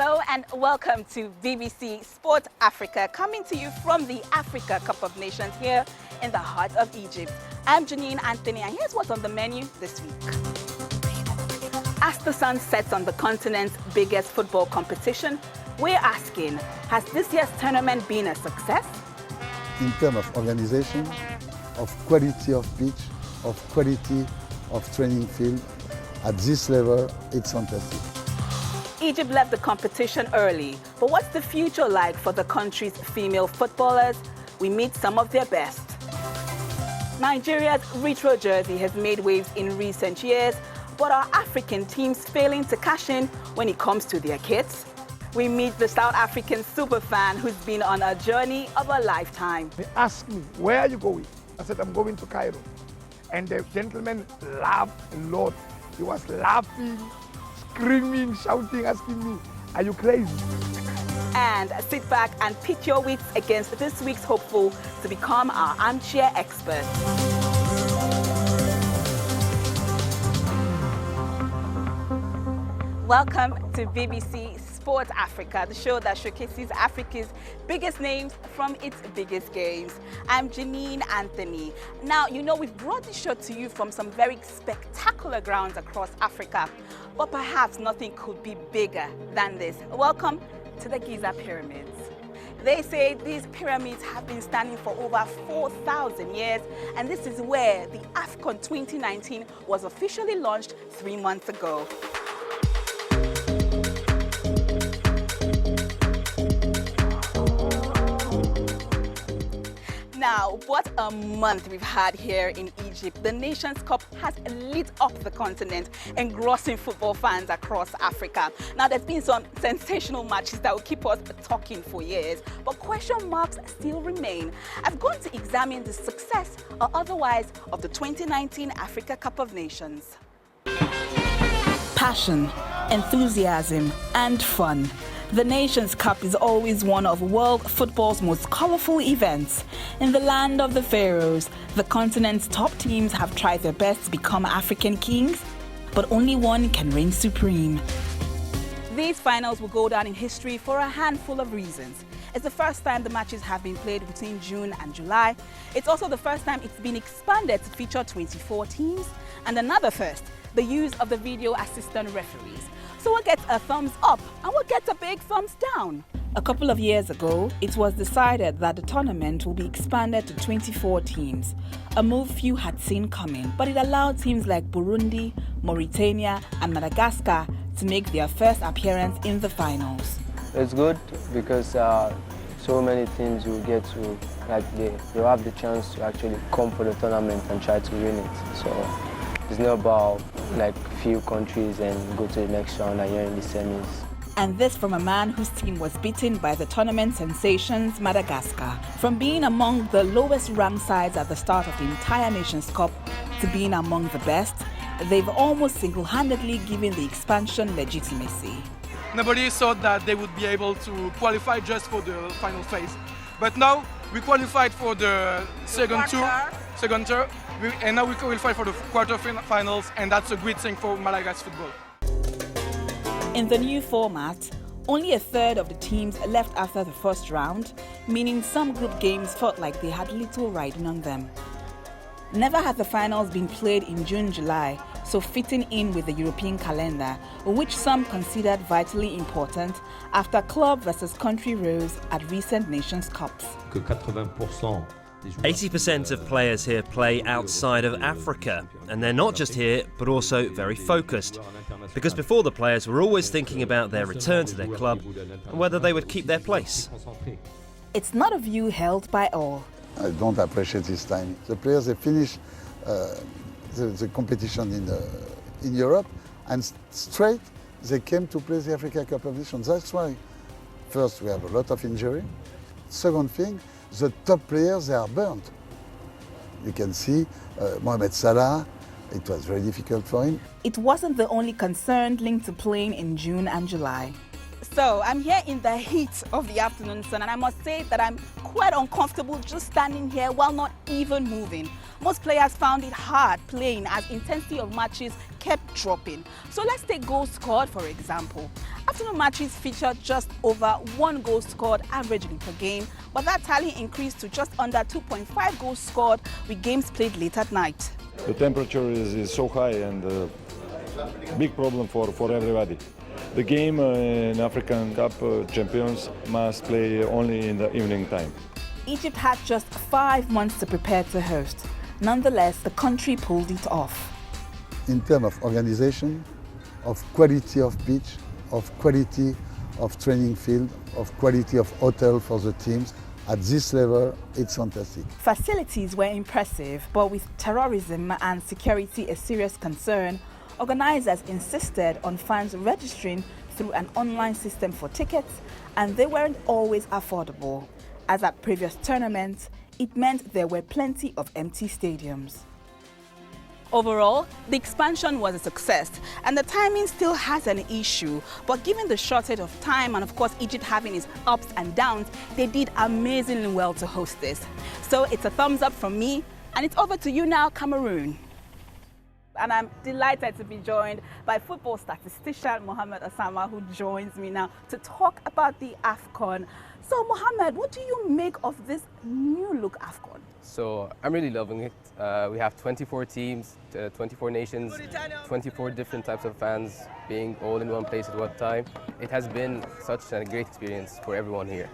Hello and welcome to BBC Sport Africa, coming to you from the Africa Cup of Nations here in the heart of Egypt. I'm Janine Anthony, and here's what's on the menu this week. As the sun sets on the continent's biggest football competition, we're asking, has this year's tournament been a success? In terms of organization, of quality of pitch, of quality of training field, at this level, it's fantastic. Egypt left the competition early, but what's the future like for the country's female footballers? We meet some of their best. Nigeria's retro jersey has made waves in recent years, but are African teams failing to cash in when it comes to their kits? We meet the South African superfan who's been on a journey of a lifetime. They asked me, where are you going? I said, I'm going to Cairo. And the gentleman laughed a lot. He was laughing, screaming, shouting, asking me, are you crazy? And sit back and pit your wits against this week's hopeful to become our armchair expert. Welcome to BBC Sport Africa, the show that showcases Africa's biggest names from its biggest games. I'm Janine Anthony. Now, you know, we've brought this show to you from some very spectacular grounds across Africa, but perhaps nothing could be bigger than this. Welcome to the Giza Pyramids. They say these pyramids have been standing for over 4,000 years, and this is where the AFCON 2019 was officially launched 3 months ago. Now, what a month we've had here in Egypt. The Nations Cup has lit up the continent, engrossing football fans across Africa. Now, there's been some sensational matches that will keep us talking for years, but question marks still remain. I've gone to examine the success or otherwise of the 2019 Africa Cup of Nations. Passion, enthusiasm, and fun. The Nations Cup is always one of world football's most colourful events. In the land of the pharaohs, the continent's top teams have tried their best to become African kings, but only one can reign supreme. These finals will go down in history for a handful of reasons. It's the first time the matches have been played between June and July. It's also the first time it's been expanded to feature 24 teams. And another first, the use of the video assistant referees. So what gets a thumbs up and what gets a big thumbs down? A couple of years ago, it was decided that the tournament will be expanded to 24 teams, a move few had seen coming, but it allowed teams like Burundi, Mauritania and Madagascar to make their first appearance in the finals. It's good because so many teams will get to, they'll have the chance to actually come for the tournament and try to win it. So it's not about few countries and go to the next round and you're in the semis. And this from a man whose team was beaten by the tournament sensations Madagascar. From being among the lowest ranked sides at the start of the entire Nations Cup to being among the best, they've almost single-handedly given the expansion legitimacy. Nobody thought that they would be able to qualify just for the final phase. But now we qualified for the second tour, and now we qualify for the quarterfinals, and that's a great thing for Madagascar football. In the new format, only a third of the teams left after the first round, meaning some group games felt like they had little riding on them. Never had the finals been played in June, July, so fitting in with the European calendar, which some considered vitally important after club versus country rose at recent Nations Cups. 80% of players here play outside of Africa, and they're not just here, but also very focused. Because before the players were always thinking about their return to their club and whether they would keep their place. It's not a view held by all. I don't appreciate this time. The players, they finish the competition in Europe, and straight they came to play the Africa Cup of Nations. That's why, first, we have a lot of injury. Second thing, the top players, they are burnt. You can see Mohamed Salah, it was very difficult for him. It wasn't the only concern linked to playing in June and July. So I'm here in the heat of the afternoon sun, and I must say that I'm quite uncomfortable just standing here while not even moving. Most players found it hard playing as intensity of matches kept dropping. So let's take goals scored for example. Afternoon matches feature just over 1 goal scored averagely per game, but that tally increased to just under 2.5 goals scored with games played late at night. The temperature is so high and big problem for everybody. The game in African Cup champions must play only in the evening time. Egypt had just 5 months to prepare to host. Nonetheless, the country pulled it off. In terms of organization, of quality of pitch, of quality of training field, of quality of hotel for the teams, at this level, it's fantastic. Facilities were impressive, but with terrorism and security a serious concern, organizers insisted on fans registering through an online system for tickets, and they weren't always affordable. As at previous tournaments, it meant there were plenty of empty stadiums. Overall, the expansion was a success, and the timing still has an issue. But given the shortage of time and of course Egypt having its ups and downs, they did amazingly well to host this. So it's a thumbs up from me, and it's over to you now, Cameroon. And I'm delighted to be joined by football statistician Mohamed Osama, who joins me now to talk about the AFCON. So Mohamed, what do you make of this new look AFCON? So I'm really loving it. We have 24 teams, 24 nations, 24 different types of fans being all in one place at one time. It has been such a great experience for everyone here.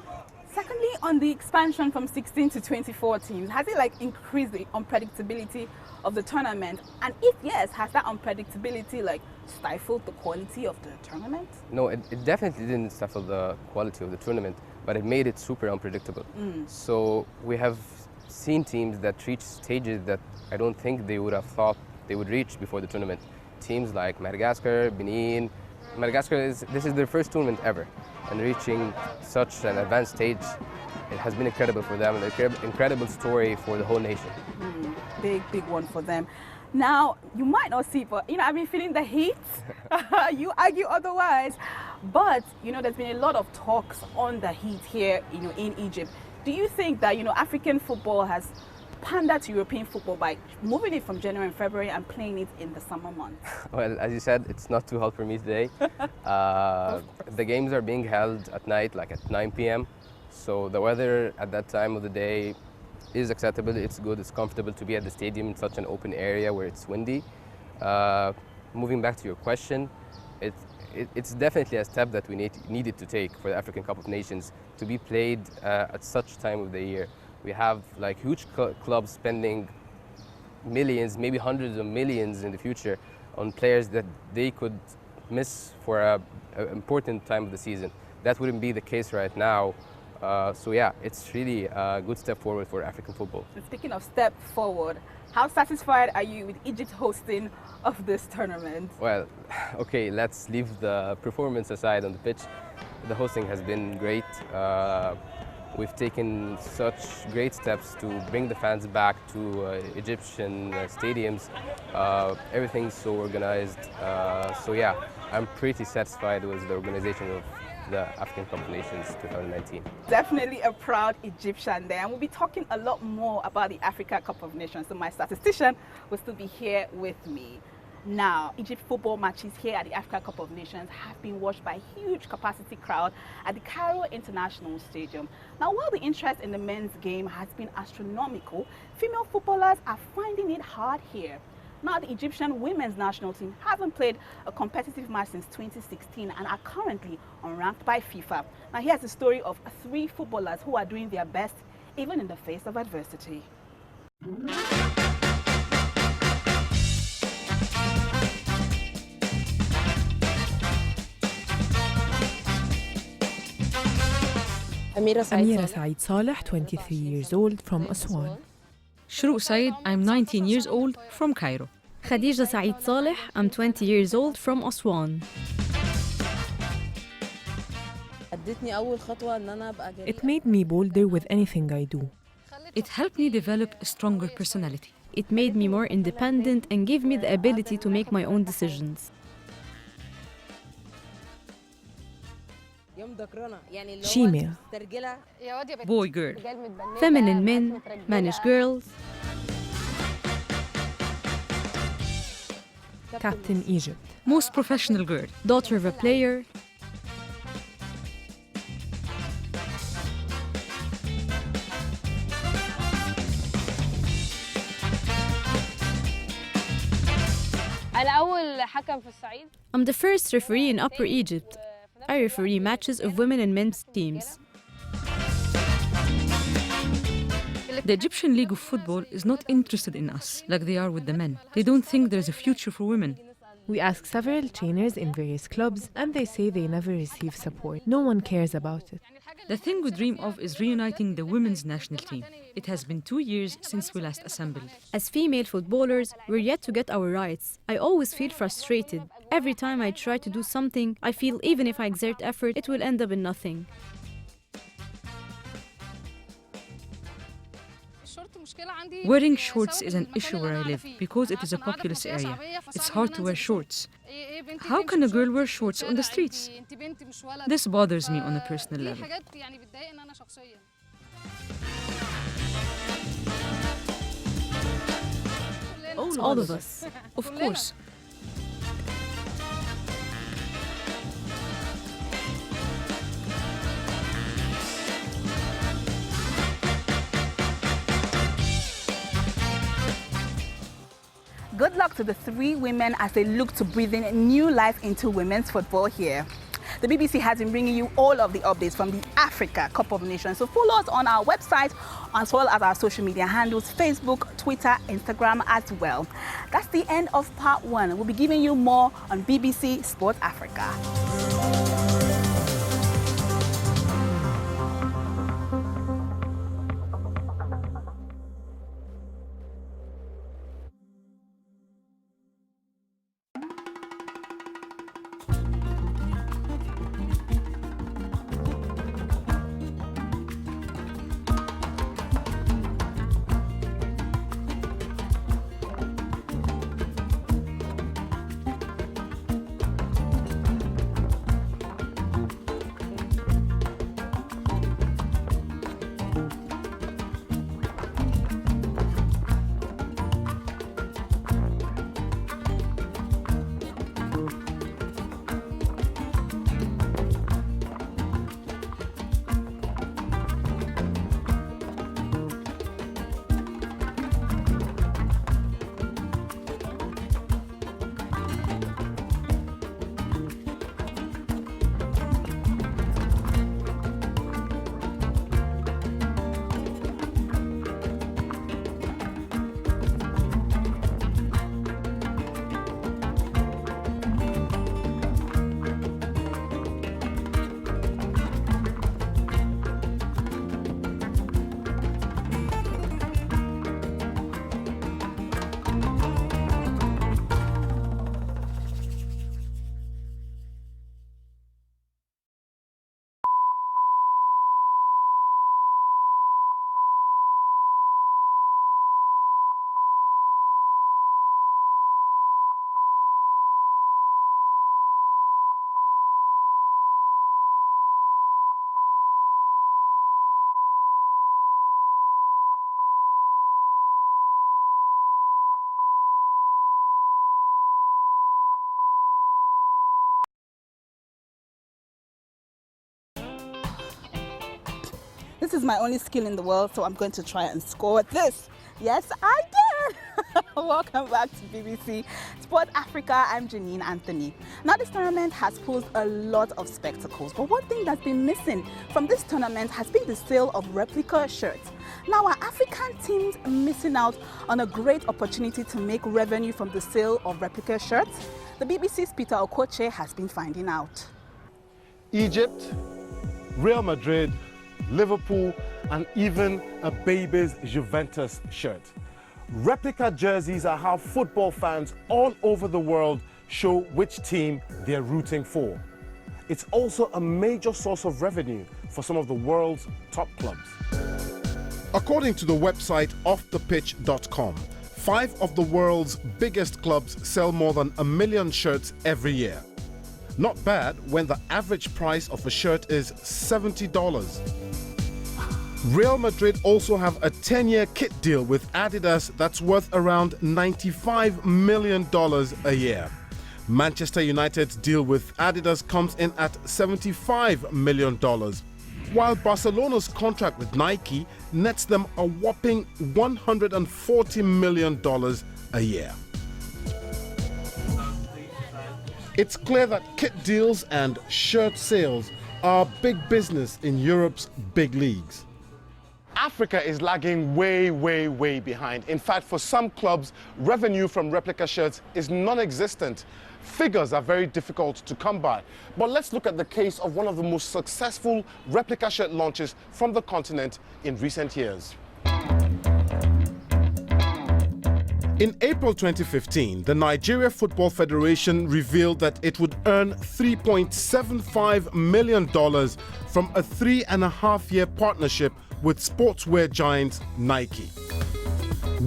Secondly, on the expansion from 16 to 24 teams, has it increased the unpredictability of the tournament? And if yes, has that unpredictability stifled the quality of the tournament? No, it definitely didn't stifle the quality of the tournament, but it made it super unpredictable. So we have seen teams that reach stages that I don't think they would have thought they would reach before the tournament. Teams like Madagascar, Benin. This is their first tournament ever, and reaching such an advanced stage, it has been incredible for them, an incredible story for the whole nation. Big one for them. Now, you might not see, but I've been feeling the heat. You argue otherwise. But there's been a lot of talks on the heat here in Egypt. Do you think that African football has pandered to European football by moving it from January and February and playing it in the summer months? Well, as you said, it's not too hot for me today. The games are being held at night, at 9 p.m. So the weather at that time of the day is acceptable, it's good, it's comfortable to be at the stadium in such an open area where it's windy. Moving back to your question, it's definitely a step that we needed to take for the African Cup of Nations to be played at such time of the year. We have huge clubs spending millions, maybe hundreds of millions in the future on players that they could miss for an important time of the season. That wouldn't be the case right now. So yeah, it's really a good step forward for African football. And speaking of step forward, how satisfied are you with Egypt hosting of this tournament? Well, okay, let's leave the performance aside on the pitch. The hosting has been great. We've taken such great steps to bring the fans back to Egyptian stadiums. Everything's so organized. So yeah, I'm pretty satisfied with the organization of the African Cup of Nations 2019. Definitely a proud Egyptian there, and we'll be talking a lot more about the Africa Cup of Nations, so my statistician will still be here with me. Now, Egypt football matches here at the Africa Cup of Nations have been watched by a huge capacity crowd at the Cairo International Stadium. Now, while the interest in the men's game has been astronomical, female footballers are finding it hard here. Now, the Egyptian women's national team haven't played a competitive match since 2016 and are currently unranked by FIFA. Now, here's the story of 3 footballers who are doing their best even in the face of adversity. Amira Said Saleh, 23 years old, from Aswan. Shruq Said, I'm 19 years old, from Cairo. Khadija Said Saleh, I'm 20 years old, from Aswan. It made me bolder with anything I do. It helped me develop a stronger personality. It made me more independent and gave me the ability to make my own decisions. She-male. Boy, girl. Feminine men, mannish girls. Captain Egypt. Most professional girl. Daughter of a player. I'm the first referee in Upper Egypt. I referee matches of women and men's teams. The Egyptian League of Football is not interested in us like they are with the men. They don't think there's a future for women. We ask several trainers in various clubs and they say they never receive support. No one cares about it. The thing we dream of is reuniting the women's national team. It has been 2 years since we last assembled. As female footballers, we're yet to get our rights. I always feel frustrated. Every time I try to do something, I feel even if I exert effort, it will end up in nothing. Wearing shorts is an issue where I live because it is a populous area. It's hard to wear shorts. How can a girl wear shorts on the streets? This bothers me on a personal level. All of us. Of course. Good luck to the 3 women as they look to breathe in new life into women's football here. The BBC has been bringing you all of the updates from the Africa Cup of Nations. So follow us on our website as well as our social media handles, Facebook, Twitter, Instagram as well. That's the end of part 1. We'll be giving you more on BBC Sport Africa. This is my only skill in the world, so I'm going to try and score this. Yes, I did! Welcome back to BBC Sport Africa. I'm Janine Anthony. Now, this tournament has posed a lot of spectacles, but one thing that's been missing from this tournament has been the sale of replica shirts. Now, our African teams are missing out on a great opportunity to make revenue from the sale of replica shirts. The BBC's Peter Okoche has been finding out. Egypt, Real Madrid, Liverpool, and even a baby's Juventus shirt. Replica jerseys are how football fans all over the world show which team they're rooting for. It's also a major source of revenue for some of the world's top clubs. According to the website offthepitch.com, 5 of the world's biggest clubs sell more than 1 million shirts every year. Not bad when the average price of a shirt is $70. Real Madrid also have a 10-year kit deal with Adidas that's worth around $95 million a year. Manchester United's deal with Adidas comes in at $75 million, while Barcelona's contract with Nike nets them a whopping $140 million a year. It's clear that kit deals and shirt sales are big business in Europe's big leagues. Africa is lagging way behind. In fact, for some clubs, revenue from replica shirts is non-existent. Figures are very difficult to come by. But let's look at the case of one of the most successful replica shirt launches from the continent in recent years. In April 2015, the Nigeria Football Federation revealed that it would earn $3.75 million from a 3.5-year partnership with sportswear giant Nike,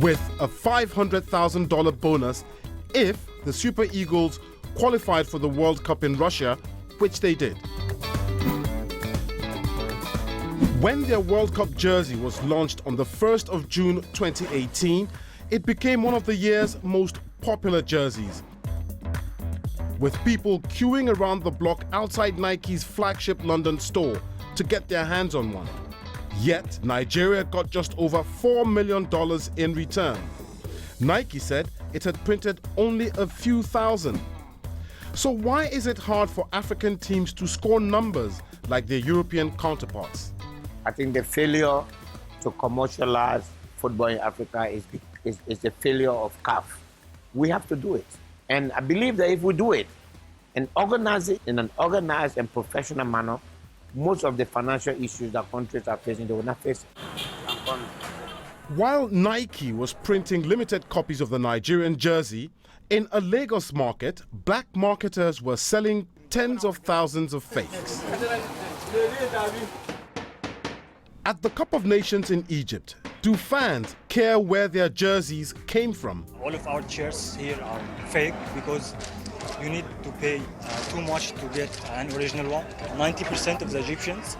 with a $500,000 bonus if the Super Eagles qualified for the World Cup in Russia, which they did. When their World Cup jersey was launched on the 1st of June 2018, it became one of the year's most popular jerseys, with people queuing around the block outside Nike's flagship London store to get their hands on one. Yet, Nigeria got just over $4 million in return. Nike said it had printed only a few thousand. So why is it hard for African teams to score numbers like their European counterparts? I think the failure to commercialize football in Africa is the failure of CAF. We have to do it. And I believe that if we do it and organize it in an organized and professional manner, most of the financial issues that countries are facing, they will not face it. While Nike was printing limited copies of the Nigerian jersey, in a Lagos market, black marketers were selling tens of thousands of fakes. At the Cup of Nations in Egypt, do fans care where their jerseys came from? All of our shirts here are fake because you need to pay too much to get an original one. 90% of the Egyptians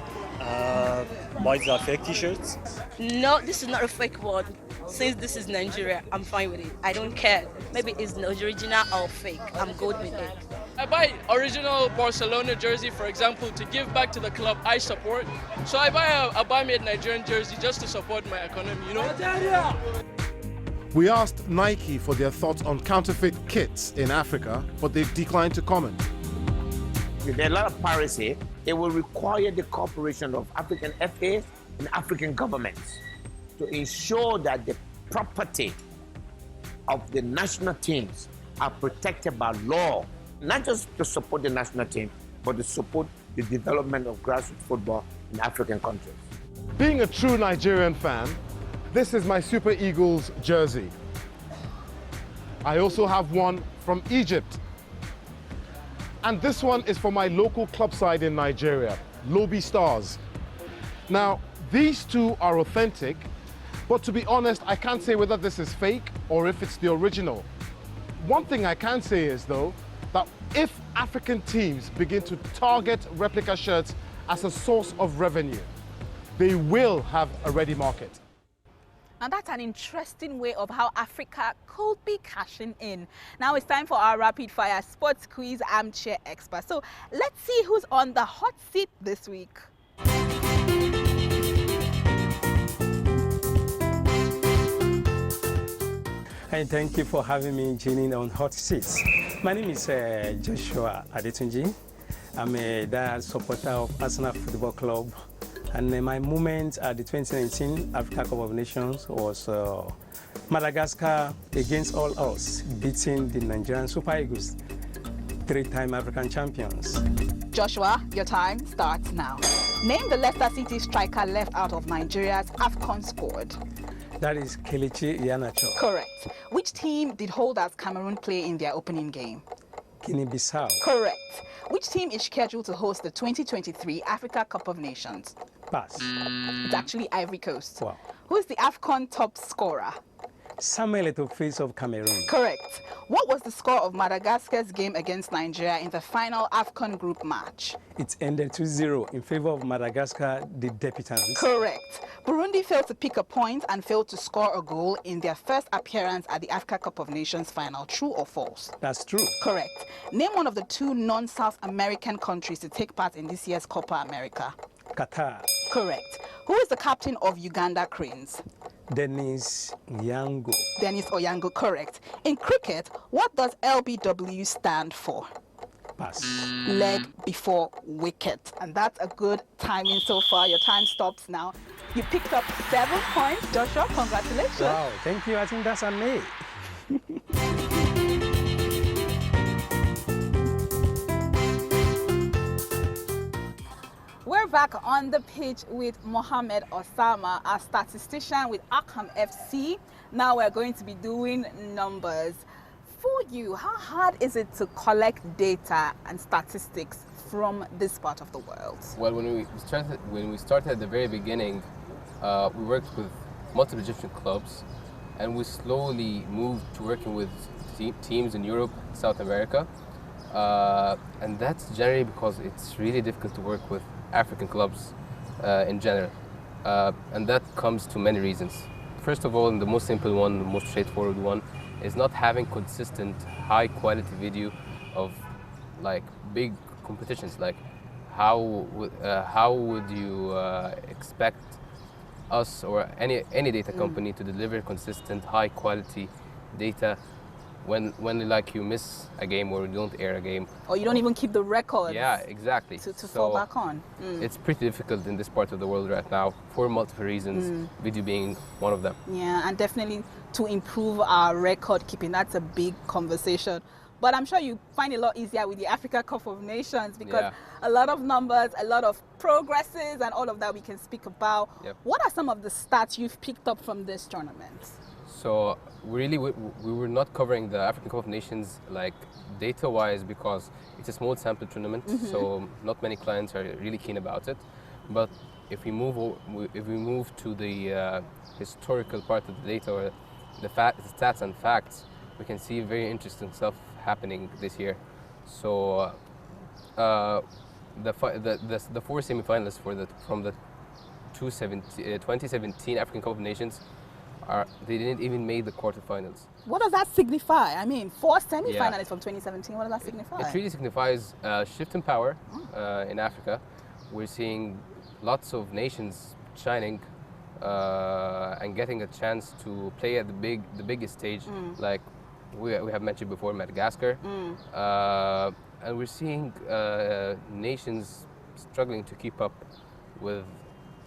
buy the fake t-shirts. No, this is not a fake one. Since this is Nigeria, I'm fine with it. I don't care. Maybe it's the original or fake. I'm good with it. I buy original Barcelona jersey, for example, to give back to the club I support. So I buy a buy-made Nigerian jersey just to support my economy, you know? Nigeria! We asked Nike for their thoughts on counterfeit kits in Africa, but they declined to comment. There are a lot of piracy. It will require the cooperation of African FAs and African governments to ensure that the property of the national teams are protected by law, not just to support the national team, but to support the development of grassroots football in African countries. Being a true Nigerian fan, this is my Super Eagles jersey. I also have one from Egypt. And this one is for my local club side in Nigeria, Lobi Stars. Now, these two are authentic, but to be honest, I can't say whether this is fake or if it's the original. One thing I can say is, though, that if African teams begin to target replica shirts as a source of revenue, they will have a ready market. Now that's an interesting way of how Africa could be cashing in. Now it's time for our rapid fire sports quiz armchair expert. So let's see who's on the hot seat this week. Hey, thank you for having me, Jenny, on Hot Seats. My name is Joshua Adetunji. I'm a diehard supporter of Arsenal Football Club. And my moment at the 2019 Africa Cup of Nations was Madagascar against all odds, beating the Nigerian Super Eagles, 3-time African champions. Joshua, your time starts now. Name the Leicester City striker left out of Nigeria's AFCON squad. That is Kelechi Iheanacho. Correct. Which team did holders Cameroon play in their opening game? Guinea-Bissau. Correct. Which team is scheduled to host the 2023 Africa Cup of Nations? Pass. It's actually Ivory Coast. Wow. Who is the AFCON top scorer? Samuel Eto'o face of Cameroon. Correct. What was the score of Madagascar's game against Nigeria in the final AFCON group match? It ended 2-0 in favor of Madagascar, the debutants. Correct. Burundi failed to pick a point and failed to score a goal in their first appearance at the Africa Cup of Nations final. True or false? That's true. Correct. Name one of the two non-South American countries to take part in this year's Copa America. Qatar. Correct. Who is the captain of Uganda Cranes? Dennis Nyango. Dennis Oyango, correct. In cricket, what does LBW stand for? Pass. Leg before wicket. And that's a good timing so far. Your time stops now. You picked up 7 points. Joshua, congratulations. Wow, thank you. I think that's on me. We're back on the pitch with Mohammed Osama, a statistician with Arqam FC. Now we're going to be doing numbers. For you, how hard is it to collect data and statistics from this part of the world? Well, when we started at the very beginning, we worked with multiple Egyptian clubs, and we slowly moved to working with teams in Europe, South America, and that's generally because it's really difficult to work with African clubs in general, and that comes to many reasons. First of all, and the most simple one, the most straightforward one, is not having consistent, high-quality video of like big competitions. Like, how would you expect us or any data company to deliver consistent, high-quality data when like you miss a game or you don't air a game, or you don't even keep the records? Yeah, exactly. To fall back on. It's pretty difficult in this part of the world right now for multiple reasons, video being one of them. Yeah, and definitely to improve our record keeping, that's a big conversation. But I'm sure you find it a lot easier with the Africa Cup of Nations because a lot of numbers, a lot of progresses and all of that we can speak about. Yep. What are some of the stats you've picked up from this tournament? So we were not covering the African Cup of Nations like data-wise because it's a small sample tournament, so not many clients are really keen about it. But if we move to the historical part of the data or the stats and facts, we can see very interesting stuff happening this year. So the 4 semi-finalists from the 2017 African Cup of Nations they didn't even make the quarterfinals. What does that signify? I mean, 4 semi-finalists from 2017, what does that signify? It really signifies a shift in power in Africa. We're seeing lots of nations shining and getting a chance to play at the biggest stage, like we have mentioned before, Madagascar. And we're seeing nations struggling to keep up with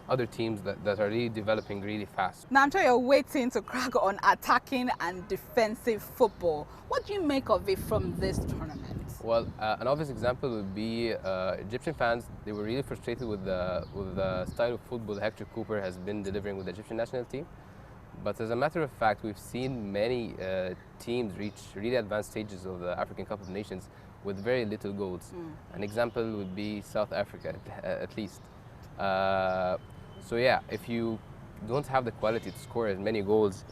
other teams that are really developing really fast. Now I'm sure you're waiting to crack on attacking and defensive football. What do you make of it from this tournament? Well, an obvious example would be Egyptian fans. They were really frustrated with the style of football Hector Cooper has been delivering with the Egyptian national team. But as a matter of fact, we've seen many teams reach really advanced stages of the African Cup of Nations with very little goals. An example would be South Africa, at least. So yeah, if you don't have the quality to score as many goals,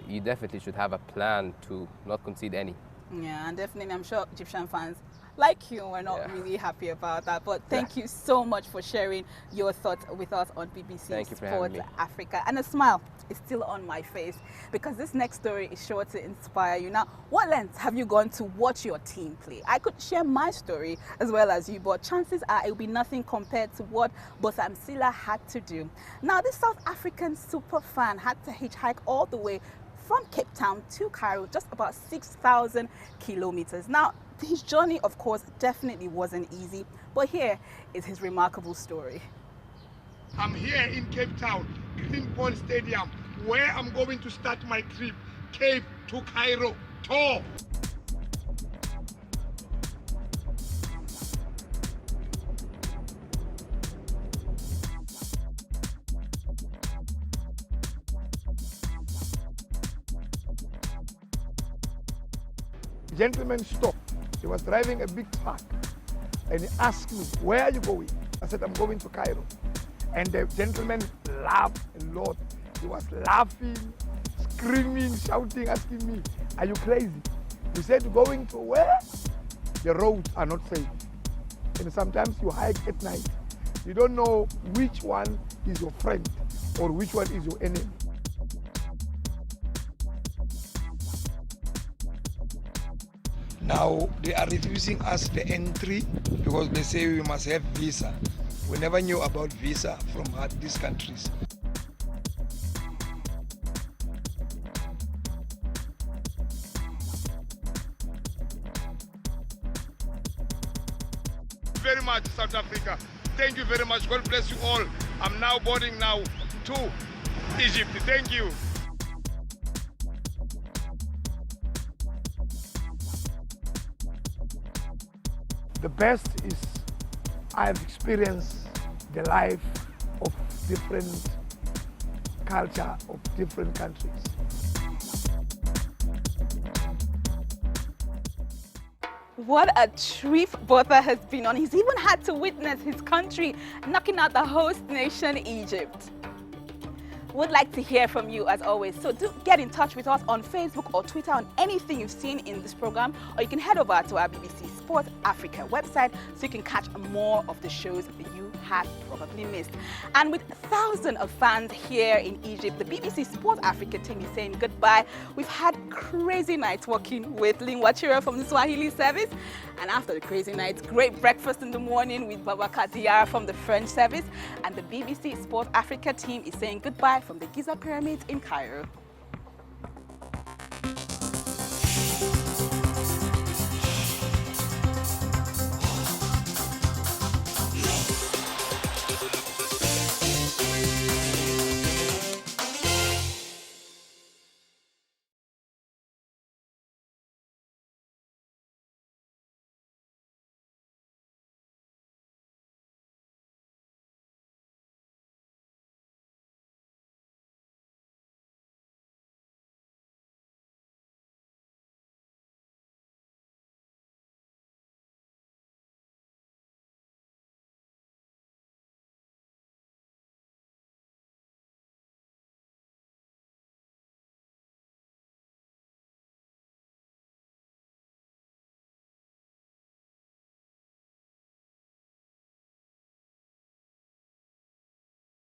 you definitely should have a plan to not concede any. Yeah, and definitely I'm sure Egyptian fans like you were not really happy about that. But thank you so much for sharing your thoughts with us on BBC Sports Africa. And a smile is still on my face because this next story is sure to inspire you. Now, what lengths have you gone to watch your team play? I could share my story as well as you, but chances are it will be nothing compared to what Bossa Msila had to do. Now, this South African super fan had to hitchhike all the way from Cape Town to Cairo, just about 6,000 kilometers. Now, his journey, of course, definitely wasn't easy, but here is his remarkable story. I'm here in Cape Town, Greenpoint Stadium, where I'm going to start my trip, Cape to Cairo tour. The gentleman stopped. He was driving a big truck and he asked me, "Where are you going?" I said, "I'm going to Cairo." And the gentleman laughed a lot. He was laughing, screaming, shouting, asking me, are you crazy? We said going to where? The roads are not safe. And sometimes you hike at night. You don't know which one is your friend or which one is your enemy. Now they are refusing us the entry because they say we must have visa. We never knew about visa from these countries. Very much, South Africa. Thank you very much. God bless you all. I'm now boarding now to Egypt. Thank you. The best is I've experienced the life of different culture of different countries. What a trip Botha has been on. He's even had to witness his country knocking out the host nation, Egypt. Would like to hear from you as always, so do get in touch with us on Facebook or Twitter on anything you've seen in this program, or you can head over to our BBC Sport Africa website so you can catch more of the shows that you had probably missed. And with thousands of fans here in Egypt, the BBC Sport Africa team is saying goodbye. We've had crazy nights working with Lingwachira from the Swahili service, and after the crazy nights, great breakfast in the morning with Babakar Diarra from the French service, and the BBC Sport Africa team is saying goodbye from the Giza Pyramids in Cairo.